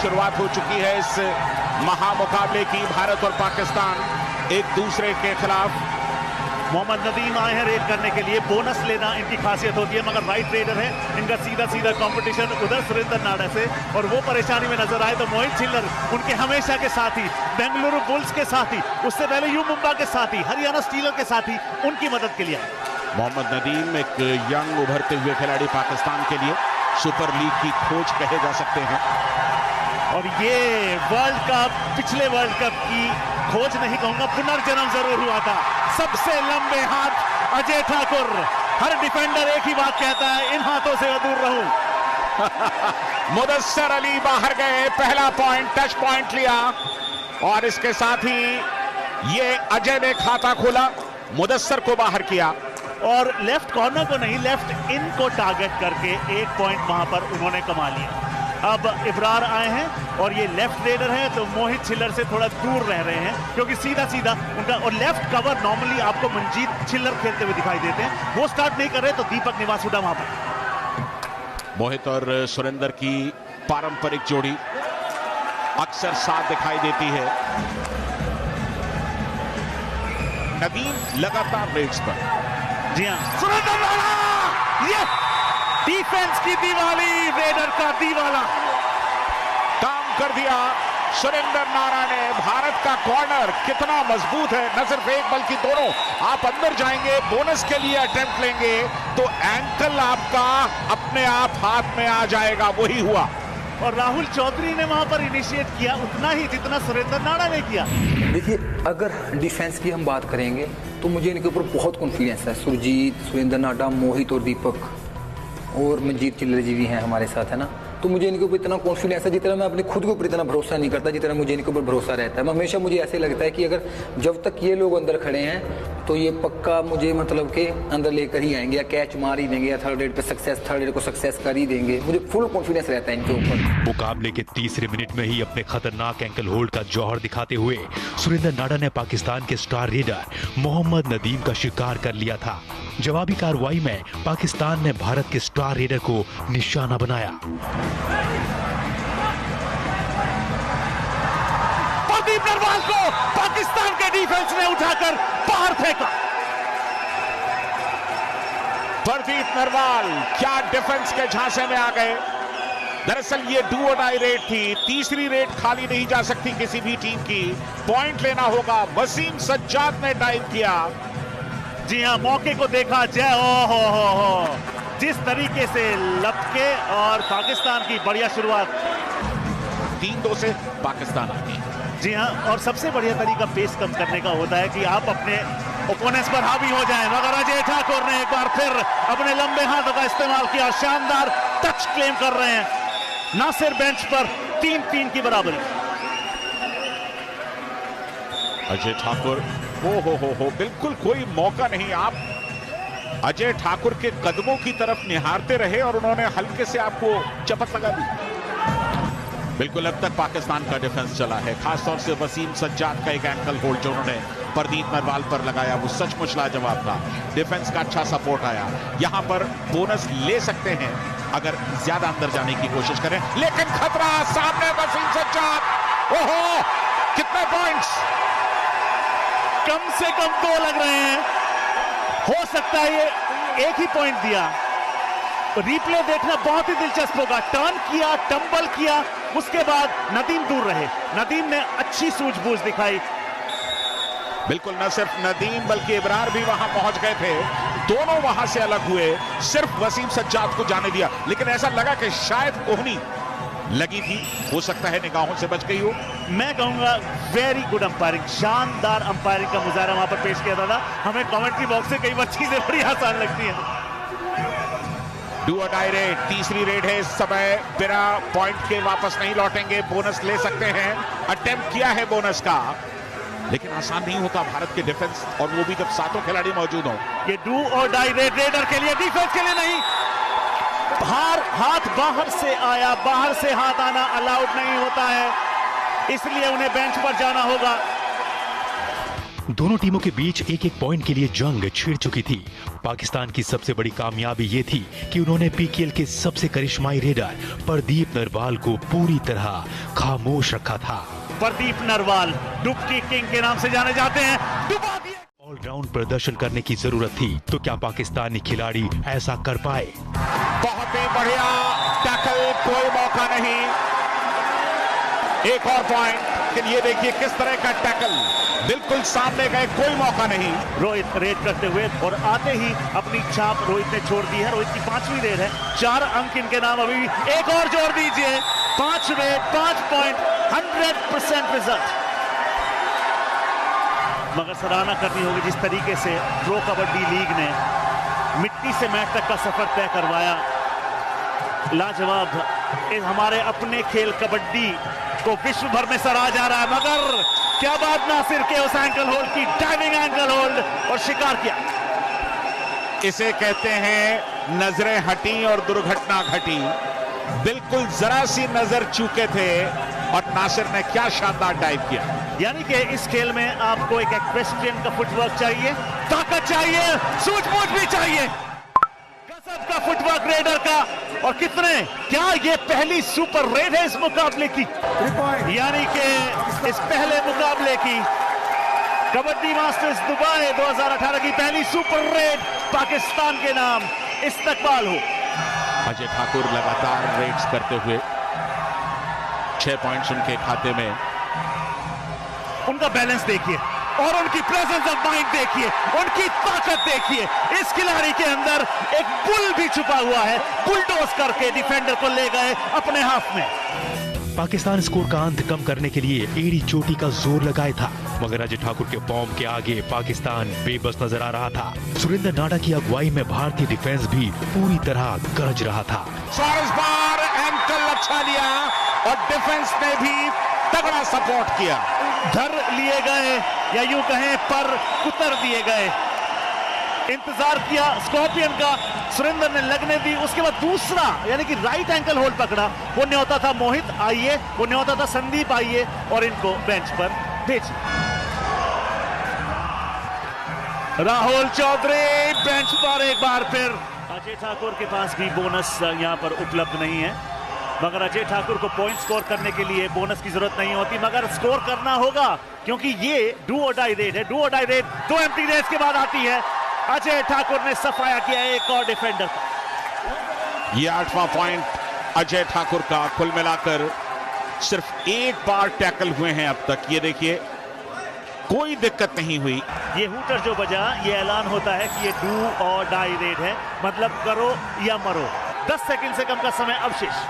शुरुआत हो चुकी है इस महामुकाबले की। भारत और पाकिस्तान एक दूसरे के खिलाफ। मोहम्मद नदीम आए हैं रेड करने के लिए, बोनस लेना इनकी खासियत होती है, मगर राइट रेडर है, इनका सीधा सीधा कंपटीशन उधर सुरेंद्र नाडा से, और वो परेशानी में नजर आए तो मोहित छिल्लर उनके हमेशा के साथी, बेंगलुरु बुल्स के साथी, उससे पहले यू मुंबा के साथी, हरियाणा स्टीलर के साथी, उनकी मदद के लिए आए। मोहम्मद नदीम एक यंग उभरते हुए खिलाड़ी, पाकिस्तान के लिए सुपर लीग की खोज कहे जा सकते हैं। और ये वर्ल्ड कप, पिछले वर्ल्ड कप की खोज नहीं कहूंगा, पुनर्जन्म जरूर हुआ था। सबसे लंबे हाथ अजय ठाकुर। हर डिफेंडर एक ही बात कहता है, इन हाथों से दूर रहूं। मुदस्सर अली बाहर गए, पहला पॉइंट, टच पॉइंट लिया, और इसके साथ ही ये अजय ने खाता खोला, मुदस्सर को बाहर किया, और लेफ्ट कॉर्नर को नहीं, लेफ्ट इन को टारगेट करके एक पॉइंट वहां पर उन्होंने कमा लिया। अब इब्रार आए हैं और ये लेफ्ट रेडर है, तो मोहित छिल्लर से थोड़ा दूर रह रहे हैं, क्योंकि सीधा सीधा उनका, और लेफ्ट कवर नॉर्मली आपको मनजीत छिल्लर खेलते हुए दिखाई देते हैं, वो स्टार्ट नहीं कर रहे, तो दीपक निवासुडा वहां पर। मोहित और सुरेंद्र की पारंपरिक जोड़ी अक्सर साथ दिखाई देती है। नदीम लगातार रेड्स पर। जी हाँ, सुरेंद्र नाडा, ये डिफेंस की दिवाली, रेडर का दीवाला काम कर दिया सुरेंद्र नाडा ने। भारत का कॉर्नर कितना मजबूत है, न सिर्फ एक बल्कि दोनों। आप अंदर जाएंगे, बोनस के लिए अटेम्प्ट लेंगे, तो एंकल आपका अपने आप हाथ में आ जाएगा, वही हुआ। और राहुल चौधरी ने वहां पर इनिशिएट किया उतना ही जितना सुरेंद्र नाडा ने किया। देखिए, अगर डिफेंस की हम बात करेंगे तो मुझे इनके ऊपर बहुत कॉन्फिडेंस है। सुरजीत, सुरेंद्र नाडा, मोहित और दीपक, और मनजीत छिल्लर जी भी हैं हमारे साथ, है ना। तो मुझे इनके ऊपर इतना कॉन्फिडेंस है, जितना मैं अपने खुद के ऊपर इतना भरोसा नहीं करता, जितना मुझे इनके ऊपर भरोसा रहता है। हमेशा मुझे ऐसे लगता है कि अगर जब तक ये लोग अंदर खड़े हैं तो ये पक्का मुझे मतलब के अंदर लेकर ही आएंगे, या कैच मार ही देंगे, या थर्ड रेड पे सक्सेस, थर्ड रेड को सक्सेस कर ही देंगे। मुझे फुल कॉन्फिडेंस रहता है इनके ऊपर। मुकाबले के तीसरे मिनट में ही अपने खतरनाक एंकल होल्ड का जौहर दिखाते हुए सुरेंद्र नाडा ने पाकिस्तान के स्टार रेडर मोहम्मद नदीम का शिकार कर लिया था। जवाबी कार्रवाई में पाकिस्तान ने भारत के स्टार रेडर को निशाना बनाया। प्रदीप नरवाल को पाकिस्तान के डिफेंस ने उठाकर बाहर फेंका। प्रदीप नरवाल क्या डिफेंस के झांसे में आ गए। दरअसल ये डू और डाई रेड थी, तीसरी रेड खाली नहीं जा सकती किसी भी टीम की, पॉइंट लेना होगा। वसीम सज्जाद ने डाइव किया। जी हाँ, मौके को देखा, जय हो। जिस तरीके से लपके, और पाकिस्तान की बढ़िया शुरुआत। 3-2 से पाकिस्तान आगे। जी हाँ, और सबसे बढ़िया तरीका पेस कम करने का होता है कि आप अपने ओपोनेंट्स पर हावी हो जाएं। मगर अजय ठाकुर ने एक बार फिर अपने लंबे हाथों का इस्तेमाल किया, शानदार टच क्लेम कर रहे हैं। नासिर बेंच पर 3-3 की बराबरी। अजय ठाकुर, हो, बिल्कुल कोई मौका नहीं। आप अजय ठाकुर के कदमों की तरफ निहारते रहे और उन्होंने हल्के से आपको चपत लगा दी। बिल्कुल अब तक पाकिस्तान का डिफेंस चला है, खासतौर से वसीम सज्जाद का एक एंकल होल्ड जो उन्होंने प्रदीप नरवाल पर लगाया, वो सचमुच लाजवाब था। डिफेंस का अच्छा सपोर्ट आया। यहां पर बोनस ले सकते हैं अगर ज्यादा अंदर जाने की कोशिश करें, लेकिन खतरा सामने। वसीम सज्जाद, ओहो, कितने पॉइंट्स? कम से कम 2 लग रहे हैं। हो सकता है ये एक ही पॉइंट दिया। रिप्ले देखना बहुत ही दिलचस्प होगा। टर्न किया, टंबल किया, उसके बाद नदीम दूर रहे। नदीम ने अच्छी सूझबूझ दिखाई। बिल्कुल, न सिर्फ नदीम बल्कि इब्रार भी वहां पहुंच गए थे। दोनों वहां से अलग हुए, सिर्फ वसीम सज्जाद को जाने दिया। लेकिन ऐसा लगा कि शायद कोहनी लगी थी, हो सकता है निगाहों से बच गई हो। मैं कहूंगा वेरी गुड अंपायरिंग, शानदार अंपायरिंग का मुजाहरा वहां पर पेश किया था। हमें कमेंट्री बॉक्स से कई बार चीजें बड़ी आसान लगती हैं। डू और डाई रेड, तीसरी रेड है इस समय। बिना पॉइंट के वापस नहीं लौटेंगे, बोनस ले सकते हैं। अटेम्प्ट किया है बोनस का, लेकिन आसान नहीं होता भारत के डिफेंस, और वो भी जब 7 खिलाड़ी मौजूद हो। ये डू और डाई रेड, रेडर के लिए, डिफेंस के लिए नहीं। हाथ बाहर से आया, बाहर से हाथ आना अलाउड नहीं होता है, इसलिए उन्हें बेंच पर जाना होगा। दोनों टीमों के बीच एक एक पॉइंट के लिए जंग छिड़ चुकी थी। पाकिस्तान की सबसे बड़ी कामयाबी ये थी कि उन्होंने पीकेएल के सबसे करिश्माई रेडर प्रदीप नरवाल को पूरी तरह खामोश रखा था। प्रदीप नरवाल डुबकी किंग के नाम से जाने जाते हैं, डुबा दिए। ऑलराउंड प्रदर्शन करने की जरूरत थी, तो क्या पाकिस्तानी खिलाड़ी ऐसा कर पाए? बहुत ही बढ़िया टैकल, कोई मौका नहीं। एक और पॉइंट। लेकिन ये देखिए किस तरह का टैकल, बिल्कुल सामने गए, कोई मौका नहीं। रोहित रेड करते हुए और आते ही अपनी छाप रोहित ने छोड़ दी है। रोहित की 5वीं रेड है, 4 अंक इनके नाम अभी भी। एक और जोड़ दीजिए, 5 रेड, 5 पॉइंट, 100% रिजल्ट। मगर सराहना करनी होगी जिस तरीके से प्रो कबड्डी लीग ने मिट्टी से मैच तक का सफर तय करवाया। लाजवाब हमारे अपने खेल कबड्डी को विश्व भर में सराहा जा रहा है। मगर क्या बात नासिर के उस एंकल होल्ड की, डाइविंग एंकल होल्ड, और शिकार किया। इसे कहते हैं नजरें हटी और दुर्घटना घटी। बिल्कुल जरा सी नजर चूके थे और नासिर ने क्या शानदार डाइव किया। यानी कि इस खेल में आपको एक एक्वेस्ट्रियन का फुटवर्क चाहिए, ताकत चाहिए, सूझबूझ भी चाहिए, गजब का फुटवर्क रेडर का। और कितने, क्या ये पहली सुपर रेड है इस मुकाबले की? यानी कि इस पहले मुकाबले की कबड्डी मास्टर्स दुबई 2018 की पहली सुपर रेड पाकिस्तान के नाम इस्तकबाल हो। अजय ठाकुर लगातार रेड्स करते हुए 6 पॉइंट्स उनके खाते में। उनका बैलेंस देखिए और उनकी प्रेजेंस ऑफ माइंड देखिए, उनकी ताकत देखिए। इस खिलाड़ी के अंदर एक बुल भी छुपा हुआ है, बुलडोज करके डिफेंडर को ले गए अपने हाथ में। पाकिस्तान स्कोर का अंत कम करने के लिए एड़ी चोटी का जोर लगाया था, मगर अजय ठाकुर के फॉर्म के आगे पाकिस्तान बेबस नजर आ रहा था। सुरेंद्र नाडा की अगुवाई में भारतीय डिफेंस भी पूरी तरह गरज रहा था। इस बार एंकल अच्छा लिया और डिफेंस ने भी तगड़ा सपोर्ट किया। धर लिए गए या यूं कहें पर कुतर दिए गए। इंतजार किया स्कॉर्पियन का, सुरेंद्र ने लगने दी। उसके बाद दूसरा यानी कि राइट एंकल होल्ड पकड़ा। वो न्योता था मोहित आइए, वो न्योता था संदीप आइए, और इनको बेंच पर भेजिए। राहुल चौधरी बेंच पर एक बार फिर। अजय ठाकुर के पास भी बोनस यहां पर उपलब्ध नहीं है, मगर अजय ठाकुर को पॉइंट स्कोर करने के लिए बोनस की जरूरत नहीं होती, मगर स्कोर करना होगा क्योंकि ये डू और डाई रेड है। डू और डाई रेड 2 एम्प्टी रेड्स के बाद आती है। अजय ठाकुर ने सफाया किया एक और डिफेंडर का। ये 8वां पॉइंट अजय ठाकुर का। कुल मिलाकर सिर्फ 1 बार टैकल हुए हैं अब तक। ये देखिए कोई दिक्कत नहीं हुई। ये हूटर जो बजा, ये ऐलान होता है कि ये डू और डाई रेड है, मतलब करो या मरो। 10 सेकंड से कम का समय अवशेष।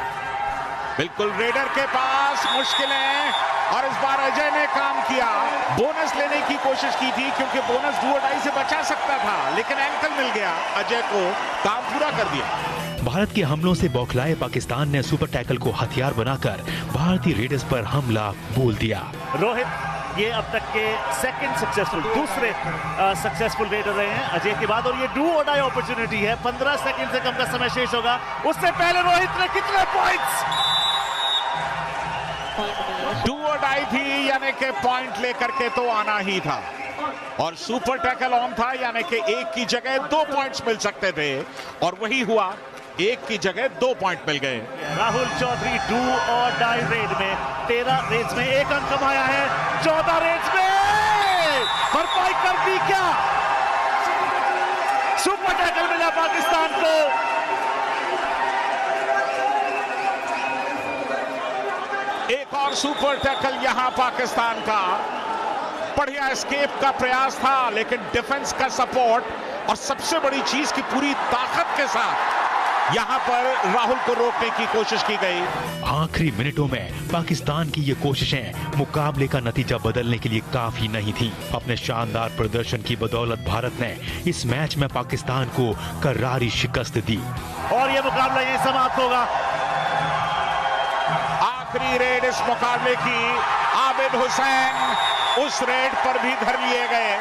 बिल्कुल रेडर के पास मुश्किलें, और इस बार अजय ने काम किया। बोनस लेने की कोशिश की थी क्योंकि बोनस डू और डाई से बचा सकता था, लेकिन एंकल मिल गया। अजय को काम पूरा कर दिया। भारत के हमलों से बौखलाए पाकिस्तान ने सुपर टैकल को हथियार बनाकर भारतीय रेडर्स पर हमला बोल दिया। रोहित ये अब तक के दूसरे सक्सेसफुल रेडर रहे हैं अजय के बाद, और ये डू और डाई अपॉर्चुनिटी है। 15 सेकंड से कम का समय शेष होगा। उससे पहले रोहित ने कितने पॉइंट्स? डू और डाई थी, यानी कि पॉइंट लेकर के तो आना ही था, और सुपर टैकल ऑन था, यानी कि 1 की जगह 2 पॉइंट्स मिल सकते थे, और वही हुआ। 1 की जगह 2 पॉइंट मिल गए। राहुल चौधरी डू और डाई रेड में 13 रेड्स में 1 अंक कमाया है। 14 रेड्स में भरपाई कर दी क्या? सुपर टैकल मिला पाकिस्तान को। एक और सुपर टैकल यहां पाकिस्तान का। बढ़िया एस्केप का प्रयास था, लेकिन डिफेंस का सपोर्ट और सबसे बड़ी चीज की पूरी ताकत के साथ यहां पर राहुल को रोकने की कोशिश की गई। आखिरी मिनटों में पाकिस्तान की ये कोशिशें मुकाबले का नतीजा बदलने के लिए काफी नहीं थी। अपने शानदार प्रदर्शन की बदौलत भारत ने इस मैच में पाकिस्तान को करारी शिकस्त दी, और ये मुकाबला यहीं समाप्त होगा। आखिरी रेड इस मुकाबले की। आबिद हुसैन उस रेड पर भी धर लिए गए।